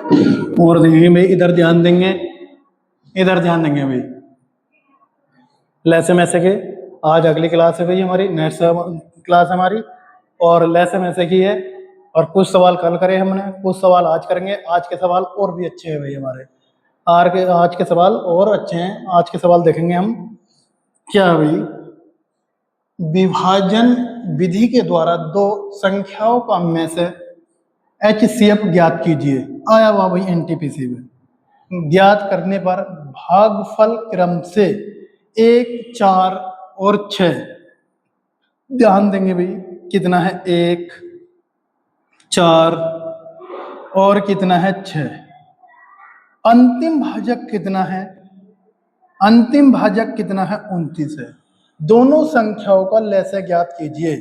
और देखेंगे भाई, इधर ध्यान देंगे, इधर ध्यान देंगे भाई। लेसन ऐसे के आज अगली क्लास है भाई हमारी, नेक्स्ट क्लास हमारी, और लेसन ऐसे की है। और कुछ सवाल कल करे हमने, कुछ सवाल आज करेंगे। आज के सवाल और भी अच्छे हैं भाई हमारे, आज के सवाल और अच्छे हैं। आज के सवाल देखेंगे हम क्या भाई, विभाजन विधि के द्वारा दो संख्याओं का में से HCF ज्ञात कीजिए। आया हुआ भाई NTPC में। ज्ञात करने पर भागफल क्रम से 1, 4 और 6। ध्यान देंगे भाई, कितना है 1, 4 और कितना है 6। अंतिम भाजक कितना है? अंतिम भाजक कितना है? 29 है। दोनों संख्याओं का लैसे ज्ञात कीजिए,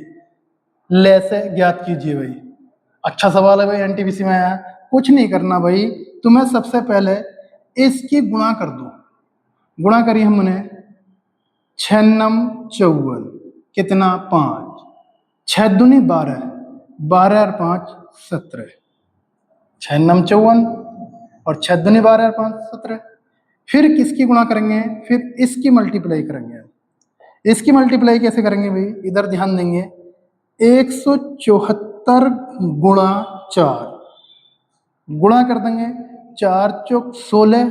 लैसे ज्ञात कीजिए भाई। अच्छा सवाल है भाई, NTPC में आया। कुछ नहीं करना भाई, तुम्हें सबसे पहले इसकी गुणा कर दो। गुणा करी हमने 6 नम 54, कितना 5, 6 दूनी 12, 12 और 5 17, 6 नम 54 और 6 दूनी 12 और 5 17। फिर किसकी गुणा करेंगे? फिर इसकी मल्टीप्लाई करेंगे। इसकी मल्टीप्लाई कैसे करेंगे भाई? इधर ध्यान देंगे, 174 गुणा 4, गुणा कर देंगे 4 चौक 16,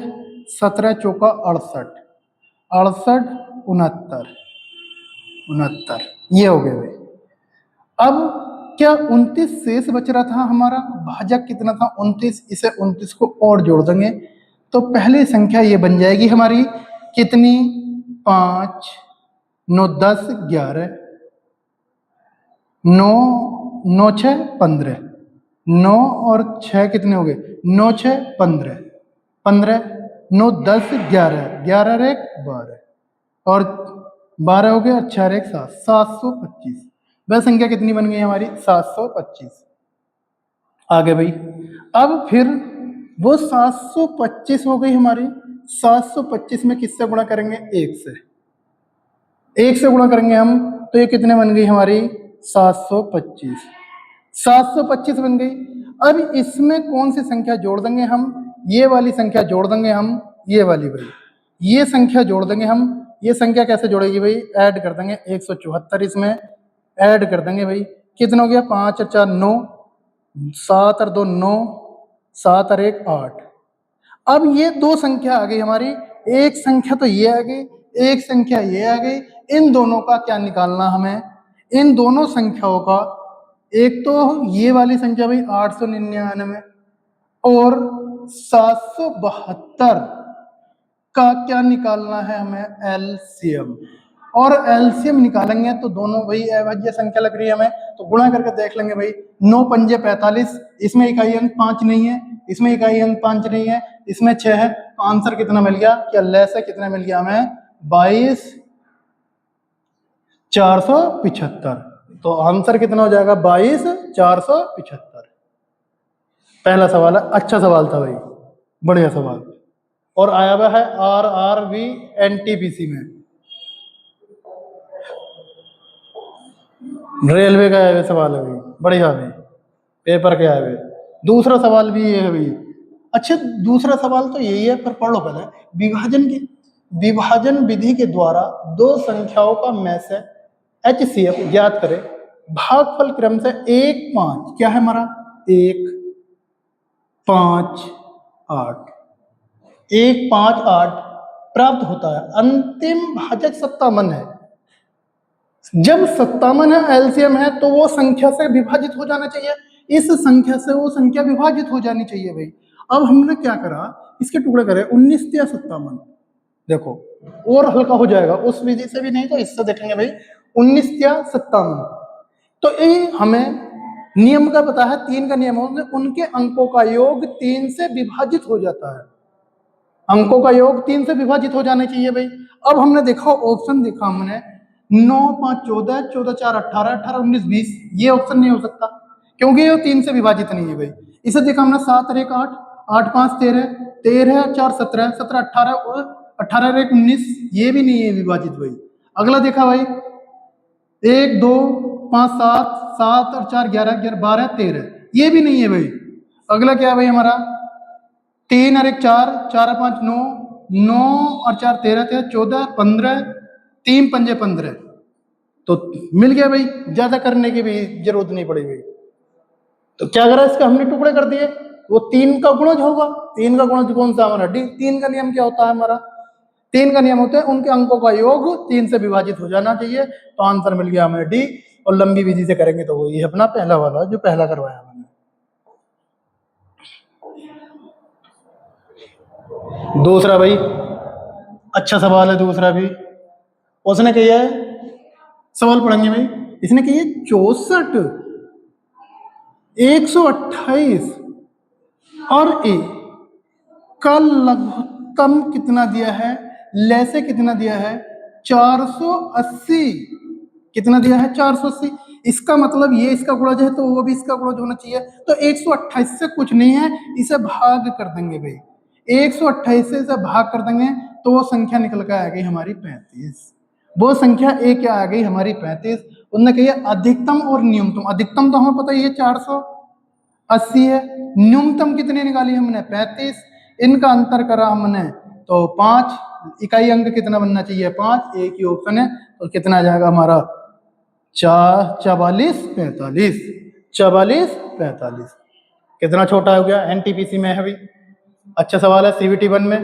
17 चौका 68, 68 69, 69 ये हो गए भाई। अब क्या 29 शेष बच रहा था हमारा, भाजक कितना था 29, इसे 29 को और जोड़ देंगे तो पहली संख्या ये बन जाएगी हमारी, कितनी? 5 9 10 11, 9 9 6 15, 9 और 6 कितने हो गए? 9 6 15, 15 9 10 11, 11 और 1 12 और 12 हो गया, 4 1 7, 725। वह संख्या कितनी बन गई हमारी? 725। आगे भाई, अब फिर वो 725 हो गई हमारी। 725 में किससे गुणा करेंगे? 1 से। 1 से गुणा करेंगे हम तो ये कितने बन गई हमारी? 725। 725 बन गई। अब इसमें कौन सी संख्या जोड़ देंगे हम? ये वाली संख्या जोड़ देंगे हम, ये वाली भाई, ये संख्या जोड़ देंगे हम। ये संख्या कैसे जोड़ेगी भाई? ऐड कर देंगे 174, इसमें ऐड कर देंगे भाई। कितना हो गया? 5 और 4 9, 7 और 2 9, 7 और 1 8। अब ये दो संख्या आ गई हमारी, एक संख्या तो ये आ गई, एक संख्या ये आ गई। इन दोनों का क्या निकालना हमें? इन दोनों संख्याओं का, एक तो ये वाली संख्या भाई 899 और 772 का क्या निकालना है हमें? LCM। और LCM निकालेंगे तो दोनों भाई अभाज्य संख्या लग रही है हमें, तो गुणा करके देख लेंगे भाई। 9 पंजे 45, इसमें इकाई अंक 5 नहीं है, इसमें इकाई अंक 5 नहीं है, इसमें 6 है। तो आंसर कितना मिल गया? क्या लैसे कितना मिल गया हमें? 22 475। तो आंसर कितना हो जाएगा? 22 475। पहला सवाल है, अच्छा सवाल था भाई, बढ़िया सवाल। और आया हुआ है RRB NTPC में, रेलवे का आया हुआ सवाल है भाई, बढ़िया भाई, पेपर के आए हुए। दूसरा सवाल भी ये है भाई। अच्छा, दूसरा सवाल तो यही है, पर पढ़ लो पहले। विभाजन विधि के द्वारा दो संख्याओं का में से HCF ज्ञात करें। भागफल क्रम से 1 5, क्या है हमारा? 1 5 8, 1 5 8 प्राप्त होता है। अंतिम भाजक 57 है। जब 57 है, LCM है, तो वो संख्या से विभाजित हो जाना चाहिए। इस संख्या से वो संख्या विभाजित हो जानी चाहिए भाई। अब हमने क्या करा, इसके टुकड़े करे 19 या 57। देखो और हल्का हो जाएगा, उस विधि से भी नहीं तो इससे देखेंगे भाई। 19 या 57, तो ये हमें नियम का पता है, 3 का नियम है, उनके अंकों का योग 3 से विभाजित हो जाता है। अंकों का योग 3 से विभाजित हो जाना चाहिए भाई। अब हमने देखा, ऑप्शन देखा हमने, 9 5 14, 14 4 18, 18 19 20, ये ऑप्शन नहीं हो सकता क्योंकि ये 3 से विभाजित नहीं है भाई। इसे देखा हमने 7 और 1 8, 8 5 13, 13 4 17, 17 18 और 18 और 1 19, ये भी नहीं है विभाजित भाई। अगला देखा भाई, 1 2 5 7, 7 और 4 11, 11 12 13, ये भी नहीं है भाई। अगला क्या है भाई हमारा, 3 और 1 4, 4 और 5 9, 9 और 4 13 थे, 14 15, 3 पंजे 15, तो मिल गया भाई, ज्यादा करने की भी जरूरत नहीं पड़ी भाई। तो क्या करा, इसका हमने टुकड़े कर दिए, वो 3 का गुणज होगा। 3 का गुणज कौन सा हमारा, डी। 3 का नियम क्या होता है हमारा, 3 का नियम होता है उनके अंकों का योग 3 से विभाजित हो जाना चाहिए। तो आंसर मिल गया हमें डी। और लंबी विधि से करेंगे तो वही अपना पहला वाला जो पहला करवाया हमने। दूसरा भाई अच्छा सवाल है, दूसरा भी उसने किया है, सवाल पढ़ेंगे भाई। इसने किया 64, 128 और ए का लघुत्तम कितना दिया है, लैसे कितना दिया है, 480। कितना दिया है, 480। इसका मतलब ये इसका गुणज है तो वो भी इसका गुणज होना चाहिए। तो 128 से कुछ नहीं है, इसे भाग कर देंगे भाई। 128 से इसे भाग कर देंगे तो वो संख्या निकल कर आ गई हमारी 35। वो संख्या ए क्या आ गई हमारी 35। उन्होंने कही अधिकतम और न्यूनतम। अधिकतम तो हमें पता ही है 480 है, न्यूनतम कितनी निकाली हमने, 35। इनका अंतर करा हमने तो 5, इकाई अंक कितना बनना चाहिए, 5, एक ही ऑप्शन है। तो कितना आ जाएगा हमारा, 44 45, 44 45। कितना छोटा हो गया, एनटीपीसी में है भाई। अच्छा सवाल है सीबीटी 1 में,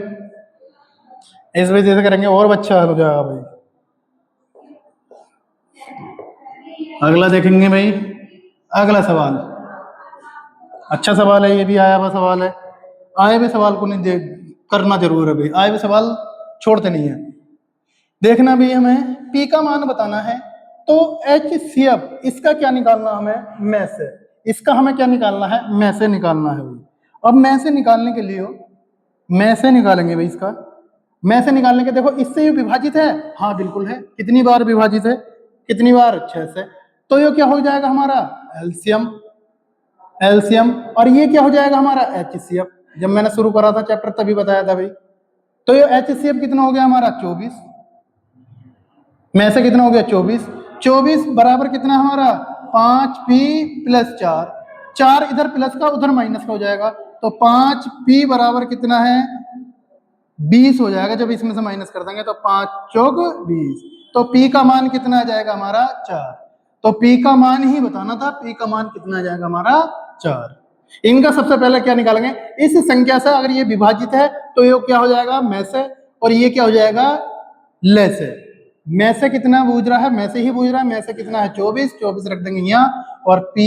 इस वजह से करेंगे और अच्छा हो जाएगा भाई। अगला देखेंगे भाई, अगला सवाल अच्छा सवाल है, ये भी आया हुआ सवाल है। आए हुए सवाल को नहीं करना जरूर है भाई, आए हुए सवाल छोड़ते नहीं है। देखना भी हमें पी का मान बताना है, तो HCF इसका क्या निकालना हमें, में से। इसका हमें क्या निकालना है, में से निकालना है भाई। अब में से निकालने के लिए में से निकालेंगे भाई इसका। में से निकालने के देखो, इससे ये विभाजित है, हाँ बिल्कुल है। कितनी बार विभाजित है, कितनी बार, 6 से। तो ये क्या हो जाएगा हमारा एलसीएम, एलसीएम। और ये क्या हो जाएगा हमारा HCF। जब मैंने शुरू करा था चैप्टर तभी बताया था भाई। तो ये HCF कितना हो गया हमारा 24, में से कितना हो गया 24। 24 बराबर कितना हमारा 5p + 4, 4 इधर प्लस का उधर माइनस का हो जाएगा। तो 5p बराबर कितना है 20 हो जाएगा। जब इसमें से माइनस कर देंगे तो 5 चौक 20। तो p का मान कितना आ जाएगा हमारा 4। तो p का मान ही बताना था, p का मान कितना आ जाएगा हमारा 4। इनका सबसे पहले क्या निकालेंगे, इस संख्या से अगर ये विभाजित है तो ये क्या हो जाएगा में से, और ये क्या हो जाएगा ले से। में से कितना बूझ रहा है, में से ही बूझ रहा है। में से कितना है 24, 24 रख देंगे यहाँ। और p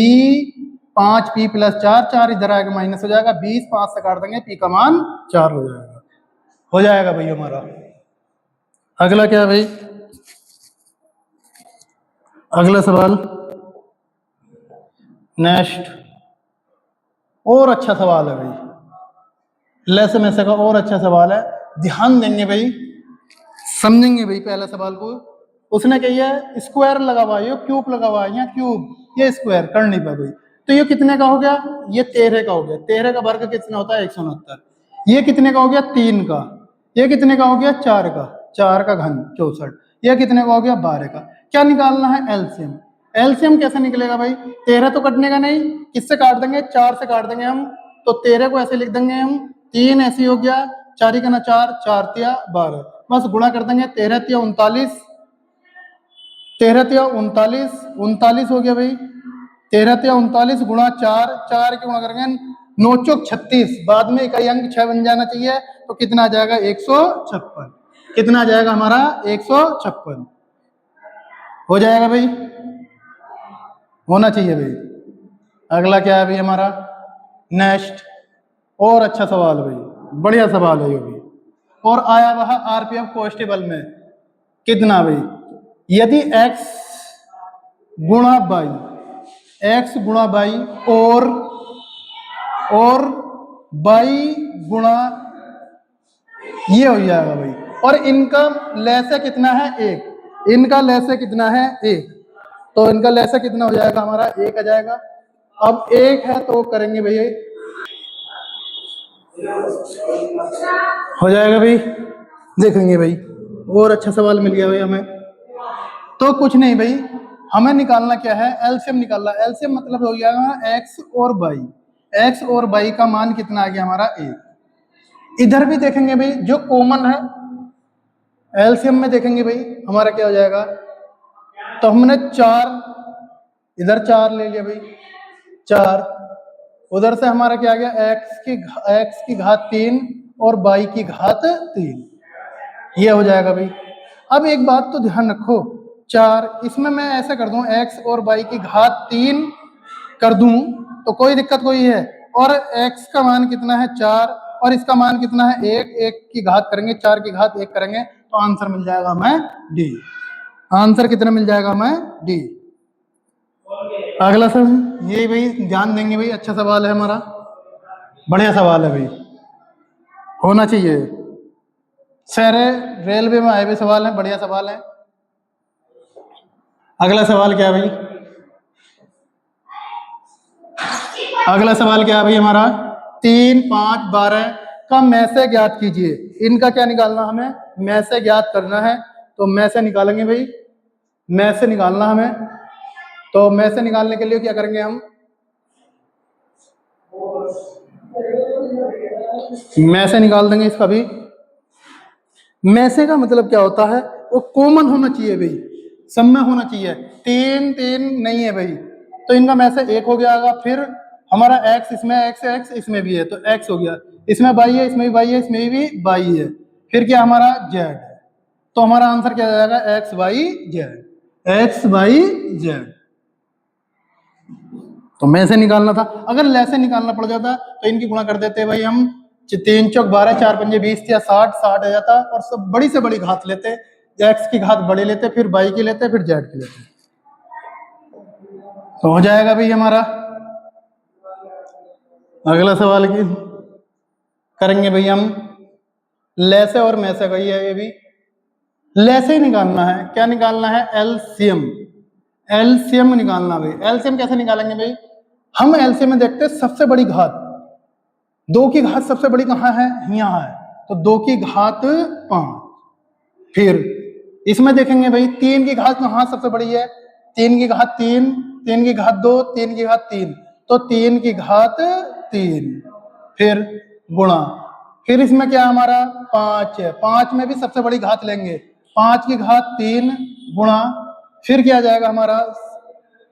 5p + 4, 4 इधर आएगा माइनस हो जाएगा 20, 5 से काट देंगे, p का मान 4 हो जाएगा भाई हमारा। अगला क्या है भाई, अगला सवाल नेक्स्ट और अच्छा सवाल है भाई, लेस में से का और अच्छा सवाल है। ध्यान देंगे भाई, समझेंगे भाई पहला सवाल को। उसने कही है स्क्वायर लगा हुआ है, क्यूब लगा हुआ है, यहाँ क्यूब, ये स्क्वायर कर नहीं पाए भाई। तो ये कितने का हो गया, ये 13 का हो गया। 13 का वर्ग कितना होता है 169। ये कितने का हो गया 3 का। ये कितने का हो गया 4 का, 4 का घन 64। ये कितने का हो गया 12 का। क्या निकालना है एलसीएम। एलसीएम कैसे निकलेगा भाई, 13 तो कटने का नहीं, किससे काट देंगे 4 से काट देंगे हम। तो 13 को ऐसे लिख देंगे हम, 3 ऐसे हो गया, 4 का ना 4, 4 तिया 12, बस गुणा कर देंगे। 13 तिया 39, 13 तिया 39, 39 हो गया भाई। 13 तिया 39 गुणा 4, 4 के गुणा करेंगे 9 चौक 36, बाद में इकाई अंक 6 बन जाना चाहिए। तो कितना आ जाएगा 156। कितना आ जाएगा हमारा 156 हो जाएगा भाई, होना चाहिए भाई। अगला क्या है भाई हमारा नेक्स्ट और अच्छा सवाल भाई, बढ़िया सवाल है ये भी। और आया वह आरपीएफ कांस्टेबल में कितना भाई, यदि x गुणा बाई, x गुणा बाई और बाई गुणा ये हो जाएगा भाई। और इनका लैसे कितना है 1, इनका लैसे कितना है 1, तो इनका लैसे कितना हो जाएगा हमारा 1 आ जाएगा। अब 1 है तो करेंगे भैया, हो जाएगा भाई, देखेंगे भाई। और अच्छा सवाल मिल गया भाई हमें। तो कुछ नहीं भाई, हमें निकालना क्या है एलसीएम निकालना। एलसीएम मतलब हो गया एक्स और बाई, एक्स और बाई का मान कितना आ गया हमारा 1। इधर भी देखेंगे भाई जो कॉमन है, एलसीएम में देखेंगे भाई हमारा क्या हो जाएगा, तो हमने 4 इधर 4 ले लिया भाई, 4 उधर से हमारा क्या आ गया, x की घात 3 और y की घात 3, ये हो जाएगा भाई। अब एक बात तो ध्यान रखो, 4 इसमें मैं ऐसा कर दूं x और y की घात 3 कर दूं तो कोई दिक्कत कोई है, और x का मान कितना है 4 और इसका मान कितना है 1, 1 की घात करेंगे 4 की घात 1 करेंगे तो आंसर मिल जाएगा हमें डी। आंसर कितना मिल जाएगा हमें, डी। अगला सर ये भाई ध्यान देंगे भाई, अच्छा सवाल है हमारा, बढ़िया सवाल है भाई, होना चाहिए। सर रेलवे में आए हुए सवाल है, बढ़िया सवाल है। अगला सवाल क्या है भाई, अगला सवाल क्या है भाई हमारा, 3, 5, 12 का में से ज्ञात कीजिए। इनका क्या निकालना हमें, में से ज्ञात करना है, तो में से निकालेंगे भाई, में से निकालना हमें, तो में से निकालने के लिए क्या करेंगे हम, में से निकाल देंगे इसका भी। में से का मतलब क्या होता है, वो कॉमन होना चाहिए भाई, सब में होना चाहिए। 3 3 नहीं है भाई, तो इनका में से 1 हो गया, फिर हमारा x इसमें x इसमें भी है तो x हो गया, इसमें y है इसमें भी y है इसमें भी y है, फिर क्या हमारा z है, तो हमारा आंसर क्या आ जाएगा, x y z, x y z। तो में से निकालना था, अगर ले से निकालना पड़ जाता तो इनकी गुणा कर देते भाई हम, 3 चौक 12, 4 पंजे 20 या 60 60 आ जाता, और सब बड़ी से बड़ी घात लेते, x की घात बड़ी लेते, फिर y की लेते, फिर z की लेते, तो हो जाएगा भाई हमारा। अगला सवाल की करेंगे भाई हम, ले से और में से, वही है ये भी, ले से ही निकालना है, क्या निकालना है, एलसीएम, एलसीएम निकालना भाई। एलसीएम कैसे निकालेंगे भाई, हम एलसीएम में देखते हैं सबसे बड़ी घात, 2 की घात सबसे बड़ी कहाँ है, यहाँ है, तो 2 की घात 5, फिर इसमें देखेंगे भाई 3 की घात कहाँ सबसे बड़ी है, 3 की घात 3, 3 की घात 2, 3 की घात 3, तो 3 की घात 3, फिर गुणा, फिर इसमें क्या हमारा 5 है, 5 में भी सबसे बड़ी घात लेंगे, 5 की घात 3 गुणा, फिर क्या जाएगा हमारा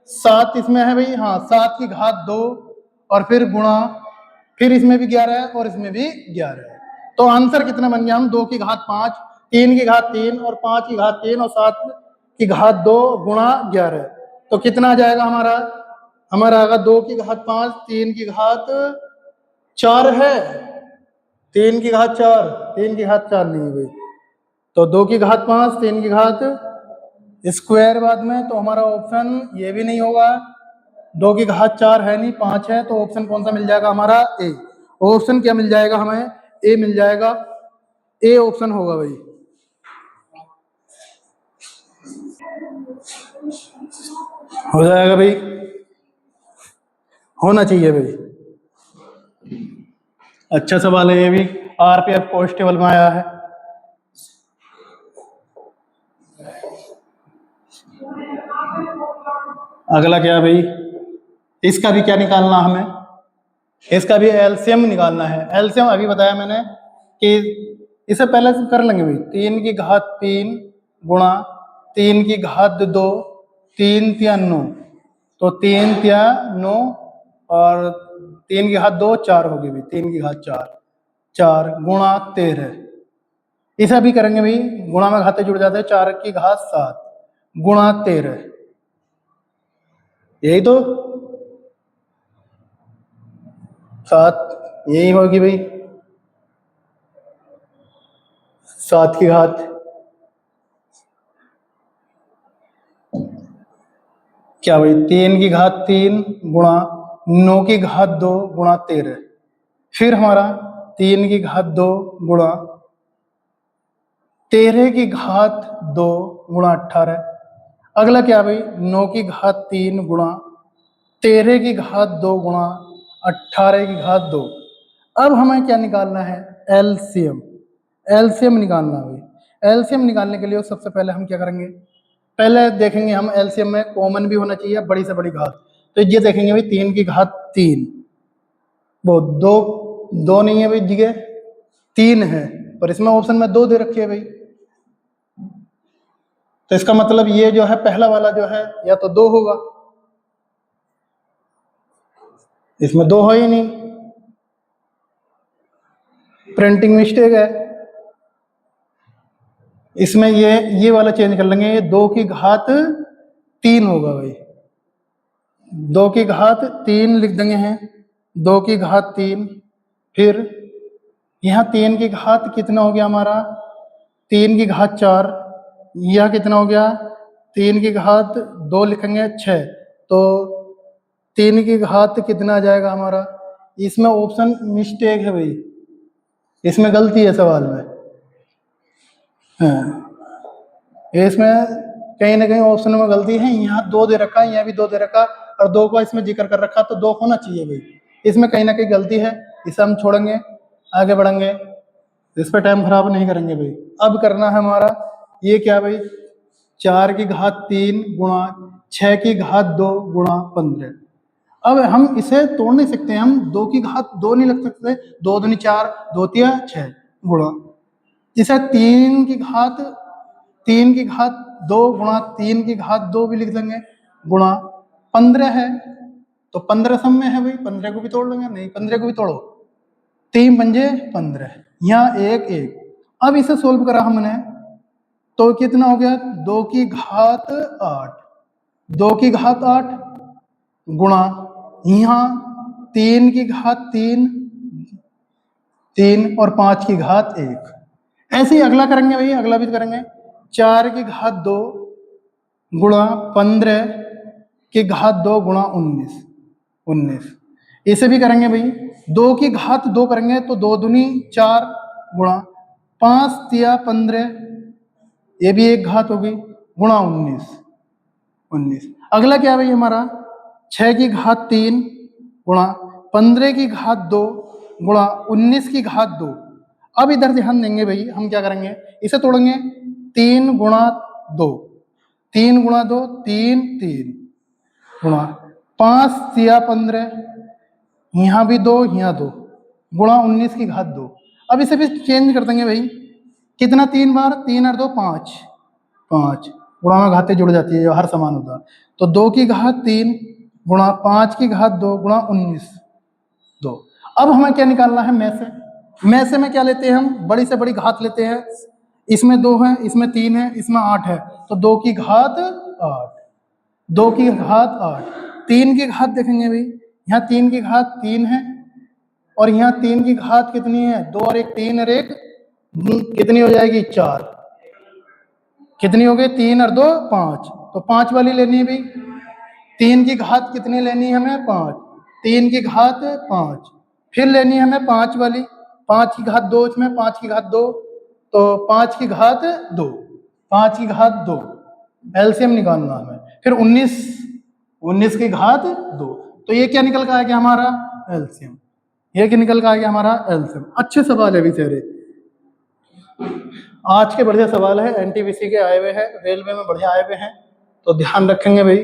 7 इसमें है भाई, हाँ 7 की घात 2 और फिर गुणा, फिर इसमें भी 11 है और इसमें भी 11 है, तो आंसर कितना बन गया, हम 2 की घात 5, 3 की घात 3 और 5 की घात 3 और 7 की घात 2 गुणा 11, तो कितना आ जाएगा हमारा, हमारा आएगा 2 की घात 5, 3 की घात 4 है, 3 की घात 4, 3 की घात 4 नहीं है भाई, तो 2 की घात 5, 3 की घात स्क्वायर बाद में, तो हमारा ऑप्शन ये भी नहीं होगा, 2 की घात 4 है नहीं, 5 है, तो ऑप्शन कौन सा मिल जाएगा हमारा, ए। ऑप्शन क्या मिल जाएगा हमें, ए मिल जाएगा, ए ऑप्शन होगा भाई। हो जाएगा भाई, होना चाहिए भाई, अच्छा सवाल है ये भी, आरपीएफ कांस्टेबल में आया है। अगला क्या भाई, इसका भी क्या निकालना हमें, इसका भी एलसीएम निकालना है। एलसीएम अभी बताया मैंने कि इसे पहले कर लेंगे भाई, 3 की घात 3 गुणा 3 की घात 2, 3 तिया 9, तो 3 तिया 9 और 3 की घात 2 4 होगी भाई, 3 की घात 4, 4 गुणा 13, इसे भी करेंगे भाई, गुणा में घाते जुड़ जाते हैं, 4 की घात 7 गुणा 13, यही तो 7, यही होगी भाई 7 की घात, क्या भाई 3 की घात 3 गुणा 9 की घात 2 गुणा 13, फिर हमारा 3 की घात 2 गुणा 13 की घात 2 गुणा 18, अगला क्या भाई 9 की घात 3 गुणा 13 की घात 2 गुणा 18 की घात 2। अब हमें क्या निकालना है, एलसीएम, एलसीएम निकालना भाई। एलसीएम निकालने के लिए सबसे पहले हम क्या करेंगे, पहले देखेंगे हम एलसीएम में कॉमन भी होना चाहिए बड़ी से बड़ी घात, तो ये देखेंगे भाई 3 की घात 3, वो 2 नहीं है भाई जगह, 3 है, पर इसमें ऑप्शन में 2 दे रखी है भाई, तो इसका मतलब ये जो है पहला वाला जो है या तो 2 होगा, इसमें 2 है ही नहीं, प्रिंटिंग मिस्टेक है। इसमें ये वाला चेंज कर लेंगे, ये 2 की घात 3 होगा भाई, 2 की घात 3 लिख देंगे हैं, 2 की घात 3, फिर यहाँ 3 की घात कितना हो गया हमारा, 3 की घात 4, यह कितना हो गया, 3 की घात 2 लिखेंगे 6, तो 3 की घात कितना आ जाएगा हमारा, इसमें ऑप्शन मिस्टेक है भाई, इसमें गलती है सवाल में, हाँ इसमें कहीं ना कहीं ऑप्शन में गलती है, यहाँ 2 दे रखा है, यहाँ भी 2 दे रखा और 2 को इसमें जिक्र कर रखा, तो 2 होना चाहिए भाई, इसमें कहीं ना कहीं गलती है, इसे हम छोड़ेंगे, आगे बढ़ेंगे, इस पर टाइम खराब नहीं करेंगे भाई। अब करना है हमारा ये क्या भाई, 4 की घात 3 गुणा 6 की घात 2 गुणा 15। अब हम इसे तोड़ नहीं सकते, हम 2 की घात 2 नहीं लिख सकते, 2 दूनी 4, 2 तिया 6 गुणा, इसे 3 की घात 2 गुणा 3 की घात 2 भी लिख देंगे, गुणा 15 है, तो 15 सम में है भाई, 15 को भी तोड़ लेंगे, नहीं 15 को भी तोड़ो, 3 पंजे 15, यहाँ 1 1। अब इसे सोल्व करा हमने, तो कितना हो गया, 2 की घात 8, 2 की घात 8 गुणा यहाँ 3 की घात 3, 3 और 5 की घात 1, ऐसे ही अगला करेंगे भाई, अगला भी करेंगे, 4 की घात 2 गुणा 15 की घात 2 गुणा 19, इसे भी करेंगे भाई, 2 की घात 2 करेंगे तो 2 दूनी 4 गुणा 5 तिया 15, ये भी एक घात होगी, गुणा 19। अगला क्या भाई हमारा, 6 की घात 3 गुणा 15 की घात 2 गुणा 19 की घात 2। अब इधर ध्यान देंगे भाई, हम क्या करेंगे, इसे तोड़ेंगे, 3 गुणा 2, 3 गुणा 2 3 3 गुणा 5 तिया 15, यहाँ भी 2 यहाँ 2 गुणा 19 की घात 2। अब इसे भी चेंज कर देंगे भाई, कितना 3 बार, 3 और 2 5, 5 गुणा में घातें जुड़ जाती है, हर समान होता, तो 2 की घात 3 गुणा 5 की घात 2 गुणा 19 2। अब हमें क्या निकालना है, में से में क्या लेते हैं हम, बड़ी से बड़ी घात लेते हैं, इसमें 2 है, इसमें 3 है, इसमें 8 है, तो 2 की घात 8, 2 की घात 8, 3 की घात देखेंगे भाई, यहाँ 3 की घात 3 है, और यहाँ 3 की घात कितनी है, 2 और 1 3 और 1 कितनी हो जाएगी 4, कितनी हो गई 3 और 2 5, तो 5 वाली लेनी है भाई, 3 की घात कितनी लेनी है हमें 5, 3 की घात 5, फिर लेनी है हमें 5 वाली, 5 की घात 2, इसमें 5 की घात 2, तो 5 की घात 2, 5 की घात 2, एलसीएम निकालना हमें, फिर 19 की घात 2, तो ये क्या निकल का आ गया हमारा एलसीएम, ये क्या निकल का आ गया हमारा एलसीएम। अच्छे सवाल है बेचारे, आज के बढ़िया सवाल है, एनटीपीसी के आए हुए हैं, रेलवे में बढ़िया आए हुए हैं, तो ध्यान रखेंगे भाई।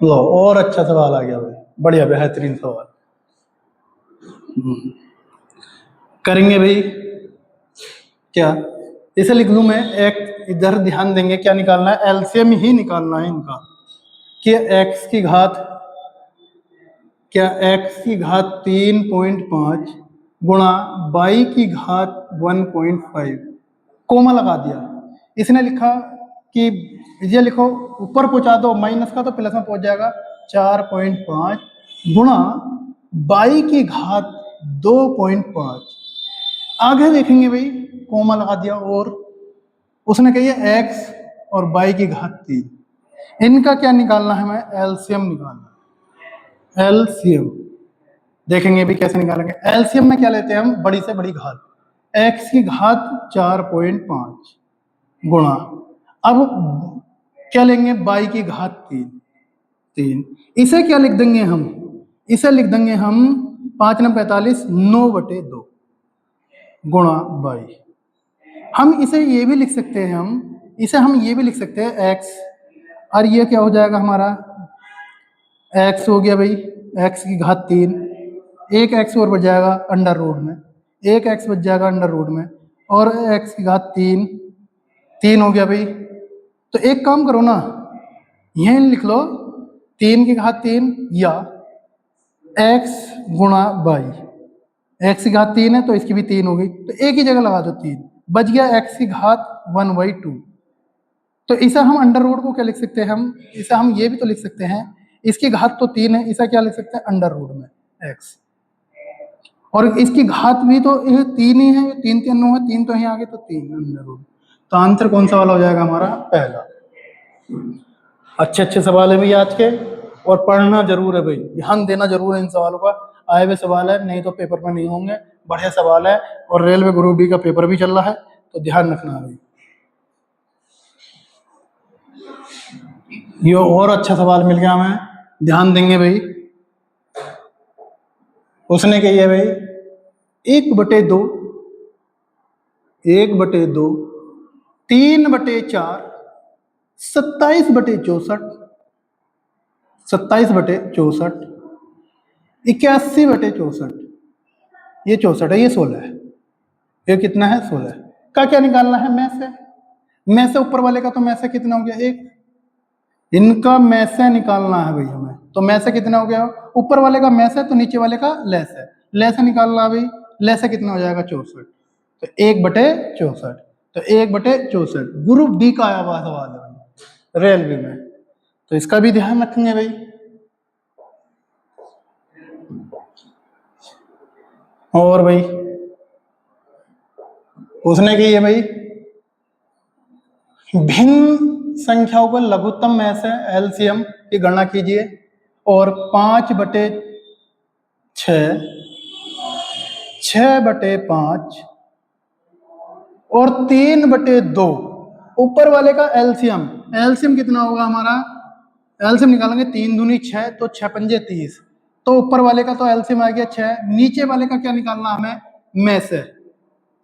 लो और अच्छा सवाल आ गया भाई, बढ़िया बेहतरीन सवाल करेंगे भाई, क्या इसे लिख लूं मैं, एक इधर ध्यान देंगे, क्या निकालना है, एलसीएम ही निकालना है इनका, कि x की घात, क्या x की घात 3.5 गुणा y की घात 1.5, कोमा लगा दिया, इसने लिखा कि ये लिखो ऊपर पहुंचा दो माइनस का तो प्लस में पहुंच जाएगा, 4.5 गुणा y की घात 2.5, आगे देखेंगे भाई कोमा लगा दिया, और उसने कही है x और y की घात 3, इनका क्या निकालना है, हमें एलसीएम निकालना, एलसीएम देखेंगे भी कैसे निकालेंगे। एलसीएम में क्या लेते हैं हम, बड़ी से बड़ी घात, x की घात 4.5 गुणा, अब क्या लेंगे y की घात 3, इसे क्या लिख देंगे हम, इसे लिख देंगे हम 5 9 45 9/2 गुणा y। हम इसे ये भी लिख सकते हैं, हम ये भी लिख सकते हैं x, और ये क्या हो जाएगा हमारा, x हो गया भाई, एक्स की घात 3, एक एक्स और बच जाएगा अंडर रूट में, एक एक्स बच जाएगा अंडर रूट में, और एक्स की घात 3, 3 हो गया भाई। तो एक काम करो ना, यहीं लिख लो 3 की घात 3 या x गुणा वाई, एक्स की घात 3 है तो इसकी भी 3 हो गई, तो एक ही जगह लगा दो 3, बच गया एक्स की घात 1/2। तो इसे हम अंडर रूट को क्या लिख सकते हैं, हम इसे हम ये भी तो लिख सकते हैं, इसकी घात तो 3 है, इसे क्या लिख सकते हैं अंडर रूट में x, और इसकी घात भी तो ये 3 ही है, 3 3 9 है, 3 तो यहीं आगे, तो 3 अंडर रूट। तो आंसर कौन सा वाला हो जाएगा हमारा, पहला। अच्छे अच्छे सवाल है भाई आज के, और पढ़ना जरूर है भाई, ध्यान देना जरूर है इन सवालों का, आए हुए सवाल है, नहीं तो पेपर में नहीं होंगे, बढ़िया सवाल है, और रेलवे ग्रुप डी का पेपर भी चल रहा है, तो ध्यान रखना है भाई। ये और अच्छा सवाल मिल गया हमें, ध्यान देंगे भाई। उसने कही है भाई 1/2, 1/2, 3/4, 27/64, 27/64, 81/64, ये 64 है, ये 16 है, ये कितना है 16 का क्या निकालना है, में से ऊपर वाले का, तो में से कितना हो गया 1, इनका में से निकालना है भाई हमें, तो में से कितना हो गया, ऊपर वाले का में से, तो नीचे वाले का लेस है, लेस निकालना है भाई, लेस कितना हो जाएगा 64, तो 1/64, तो 1/64 ग्रुप डी का आया हुआ सवाल है भाई रेलवे में, तो इसका भी ध्यान रखेंगे भाई। और भाई उसने की है भाई भिन्न संख्याओं का लघुत्तम में से एलसीएम की गणना कीजिए, और 5/6, 6/5 और 3/2 ऊपर वाले का एलसीएम, एलसीएम कितना होगा हमारा, एलसीएम निकालेंगे 3 दूनी 6, तो 6 पंजे 30, तो ऊपर वाले का तो एलसीएम आ गया 6, नीचे वाले का क्या निकालना हमें, में से,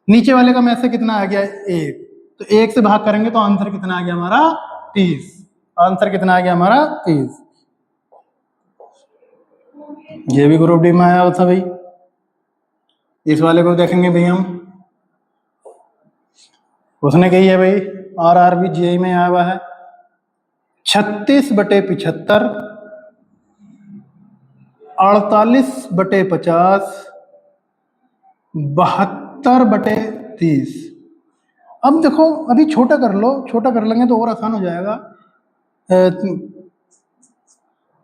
नीचे वाले का में से कितना आ गया 1, तो 1 से भाग करेंगे तो आंसर कितना आ गया हमारा 30, आंसर कितना आ गया हमारा 30। ये भी ग्रुप डी में आया था भाई, इस वाले को देखेंगे भाई हम, उसने कही है भाई आरआरबी जेईई में आया हुआ है 36/75, 48/50, 72/30। अब देखो अभी छोटा कर लो, छोटा कर लेंगे तो और आसान हो जाएगा,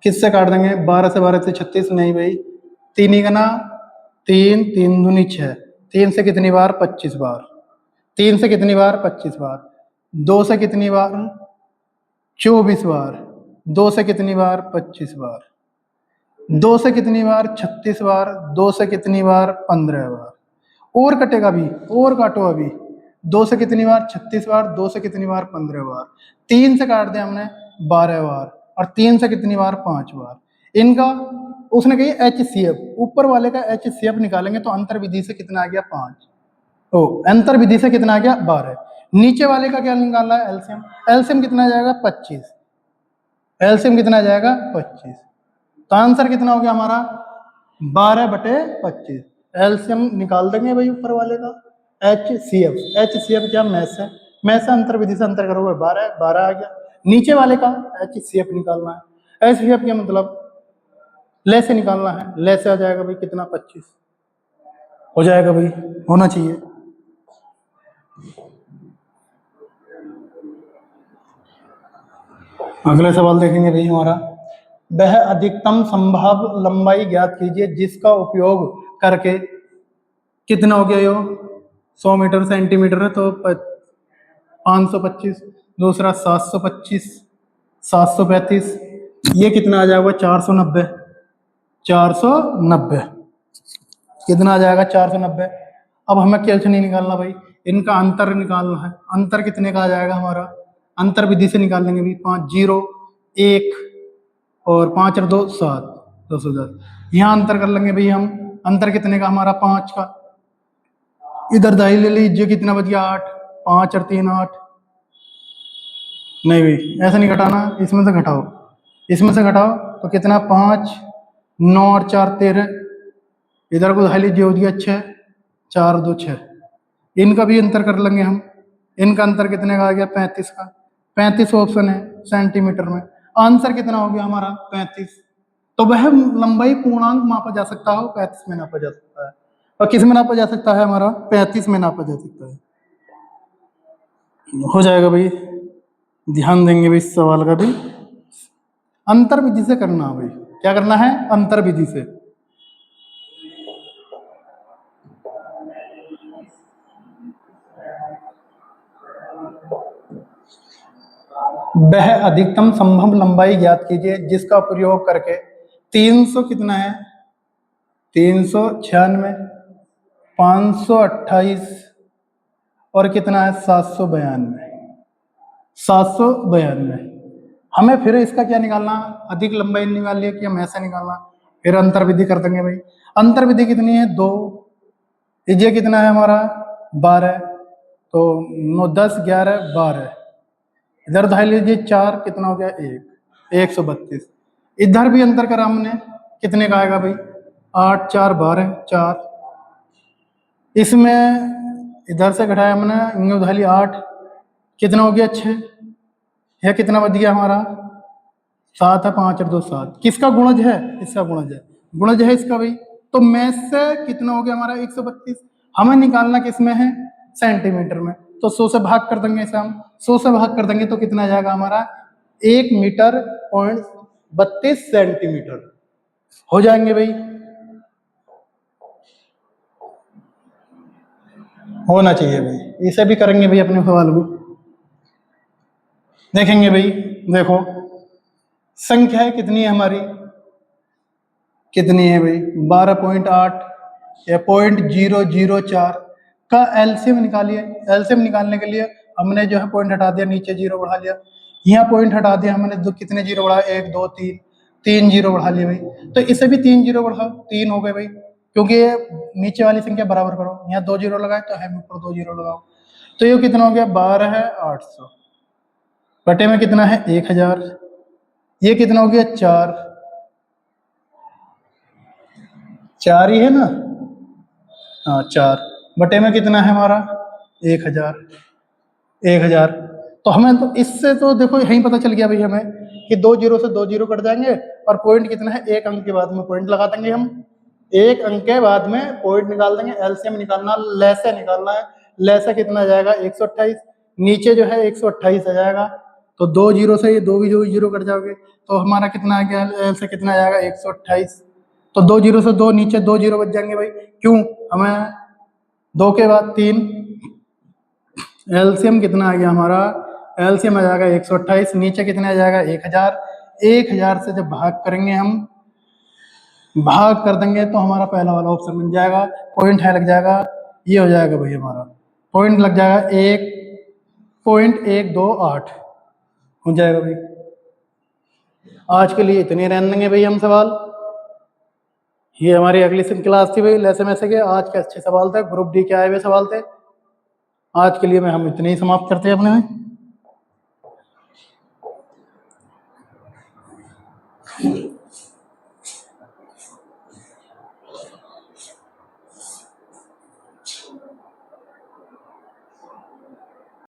किससे काट देंगे, 12 से 12 से 36, नहीं भाई, 3 ही गना 3, 3 दूनी 6, 3 से कितनी बार 25 बार, 3 से कितनी बार 25 बार, 2 से कितनी बार 24 बार, 2 से कितनी बार 25 बार, 2 से कितनी बार 36 बार, 2 से कितनी बार 15 बार, और कटेगा भी, और काटो अभी, 2 से कितनी बार 36 बार, 2 से कितनी बार 15 बार, 3 से काट दिया हमने 12 बार, और 3 से कितनी बार 5 बार, इनका उसने कही HCF, ऊपर वाले का HCF निकालेंगे तो अंतर विधि से कितना आ गया 5, ओ अंतर विधि से कितना आ गया 12, नीचे वाले का क्या निकालना है एलसीएम, एलसीएम कितना आ जाएगा 25, एलसीएम कितना आ जाएगा 25, तो आंसर कितना हो गया हमारा 12/25, एलसीएम निकाल देंगे भाई ऊपर वाले का, HCF, HCF क्या मैथ है, मैथ से अंतर विधि से अंतर करोगे 12, 12 आ गया, नीचे वाले का HCF निकालना है, HCF क्या मतलब ले से निकालना है, ले से आ जाएगा भाई कितना 25 हो जाएगा भाई, होना चाहिए। अगला सवाल देखेंगे भाई हमारा, वह अधिकतम संभव लंबाई ज्ञात कीजिए जिसका उपयोग करके कितना हो गया यो 100 मीटर सेंटीमीटर है तो 525, दूसरा 725, 735, ये कितना आ जाएगा 490, 490 कितना आ जाएगा 490। अब हमें कैसे नहीं निकालना भाई, इनका अंतर निकालना है, अंतर कितने का आ जाएगा हमारा, अंतर विधि से निकाल लेंगे भाई, 5 0 1 और 5 और 2 7, 210, यहाँ अंतर कर लेंगे भाई हम, अंतर कितने का हमारा 5 का, इधर दाई ले लीजिए कितना बच गया 8, 5 और 3 8, नहीं भाई ऐसा नहीं घटाना, इसमें से घटाओ, इसमें से घटाओ तो कितना 5 9 और 4 13, इधर को उधार लीजिए हो गया 6, 4 2 6, इनका भी अंतर कर लेंगे हम। इनका अंतर कितने का आ गया 35 का, 35 ऑप्शन है सेंटीमीटर में। आंसर कितना हो गया हमारा 35। तो वह लंबाई पूर्णांक मापा जा सकता है 35 में नापा जा सकता है। और किस में नापा जा सकता है हमारा 35 में नापा जा सकता है। हो जाएगा भाई, ध्यान देंगे भाई इस सवाल का भी। अंतर विधि से करना है भाई, क्या करना है अंतर विधि से। वह अधिकतम संभव लंबाई ज्ञात कीजिए जिसका प्रयोग करके 300 कितना है 396, 528 और कितना है 792, 792। हमें फिर इसका क्या निकालना, अधिक लंबाई निकाल लिया कि हम ऐसे निकालना, फिर अंतर विधि कर देंगे भाई। अंतर विधि कितनी है 2, ये कितना है हमारा 12, तो 9 10 11 12, इधर उधार लीजिए 4, कितना हो गया 1, 132। इधर भी अंतर करा हमने, कितने का आएगा भाई 8 4 12 4, इसमें इधर से घटाया हमने, इनमें उधार लिया 8, कितना हो गया 6, यह कितना बच गया हमारा 7 है, 5 और 2 7, किसका गुणज है इसका गुणज है, गुणज है इसका भाई। तो में से कितना हो गया हमारा 132, हमें निकालना किसमें है सेंटीमीटर में, तो 100 से भाग कर देंगे इसे हम, 100 से भाग कर देंगे तो कितना आ जाएगा हमारा 1 मीटर पॉइंट 32 सेंटीमीटर हो जाएंगे भाई। होना चाहिए भाई, इसे भी करेंगे भाई अपने सवाल को देखेंगे भाई। देखो संख्या कितनी है हमारी, कितनी है भाई 12.8 या 0.004 का एलसीएम निकालिए। एलसीएम निकालने के लिए हमने जो है पॉइंट हटा दिया, नीचे जीरो बढ़ा लिया, यहाँ पॉइंट हटा दिया हमने, दो कितने जीरो बढ़ा 1 2 3, 3 जीरो बढ़ा लिए भाई। तो इसे भी 3 जीरो बढ़ाओ, 3 हो गए भाई, क्योंकि ये नीचे वाली संख्या बराबर करो, यहाँ 2 जीरो लगाए तो है ऊपर 2 जीरो लगाओ, तो ये कितना हो गया 12,800 बटे में कितना है 1000, ये कितना हो गया 4, 4 ही है ना, हाँ 4 बटे में कितना है हमारा 1000, 1000। तो हमें तो इससे तो देखो यही पता चल गया भाई हमें कि 2 जीरो से 2 जीरो कट जाएंगे और पॉइंट कितना है, एक अंक के बाद में पॉइंट लगा देंगे हम, एक अंक के बाद में पॉइंट निकाल देंगे। एलसीएम निकालना, लैसे निकालना है, लैसे कितना आ जाएगा 128, नीचे जो है 128 आ जाएगा, तो 2 जीरो से ये 2 भी जो जीरो कट जाओगे तो हमारा कितना आ गया, एल से कितना आ जाएगा 128, तो 2 जीरो से 2 नीचे 2 जीरो बच जाएंगे भाई, क्यों हमें 2 के बाद 3, एलसीएम कितना आ गया हमारा, एलसीएम आ जाएगा 128, नीचे कितना आ जाएगा 1000, 1000 से जब भाग करेंगे हम, भाग कर देंगे तो हमारा पहला वाला ऑप्शन बन जाएगा, पॉइंट है लग जाएगा, ये हो जाएगा भाई हमारा पॉइंट लग जाएगा 1.128 हो जाएगा भाई। आज के लिए इतने रहने देंगे भाई हम सवाल, ये हमारी अगली क्लास थी भाई लेसन में से के, आज के अच्छे सवाल थे, ग्रुप डी के आए हुए सवाल थे। आज के लिए मैं हम इतने ही समाप्त करते हैं अपने में।